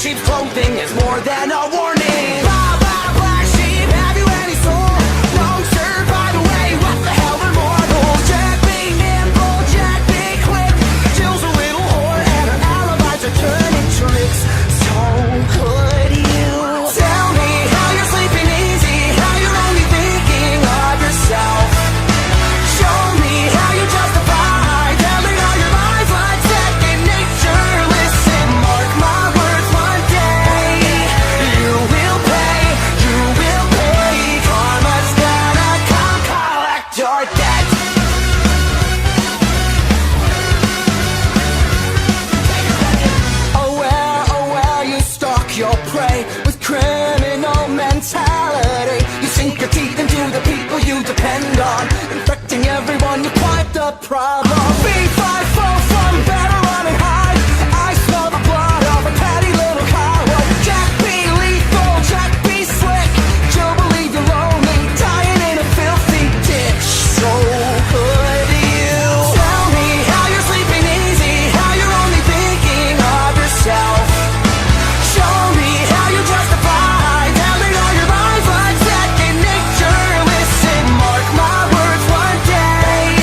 sheep's clothing is more than a warning. Blah, blah, black sheep, have you any soul? No, sir, by the way, what the hell are mortals? Jack be nimble, Jack be quick. Jill's a little whore and her alibis are turning tricks. So could you tell me how you're sleeping easy, how you're only thinking of yourself? Show me how you justify telling all your lies like second nature. Listen, mark my words, one day you will pay, you will pay. Karma's gonna come collect your debt. Oh well, you stalk your prey with criminal mentality. You sink your teeth into the people you depend on, infecting everyone, you quite the problem. B5 fall from better running high. I smell the blood of a petty little coward. Jack be lethal, Jack be slick. You'll believe you're lonely, dying in a filthy ditch. So could you tell me how you're sleeping easy, how you're only thinking of yourself? Show me how you justify telling all your lies like second nature. Listen, mark my words, one day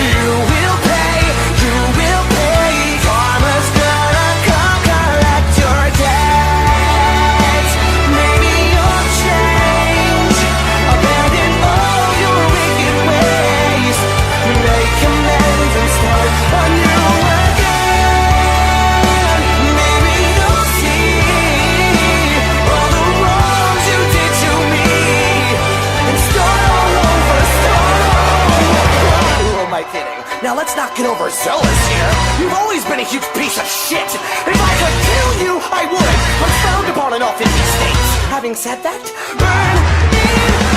you will pay, you will pay. Karma's gonna come collect your debt. Maybe you'll change, abandon all your wicked ways, make amends and start anew again. Maybe you'll see all the wrongs you did to me and start all over, start all over. Who am I kidding? Now let's not get overzealous here. You've always been a huge piece of shit. If I could kill you, I would. I'm frowned upon in all 50 states. Having said that, burn in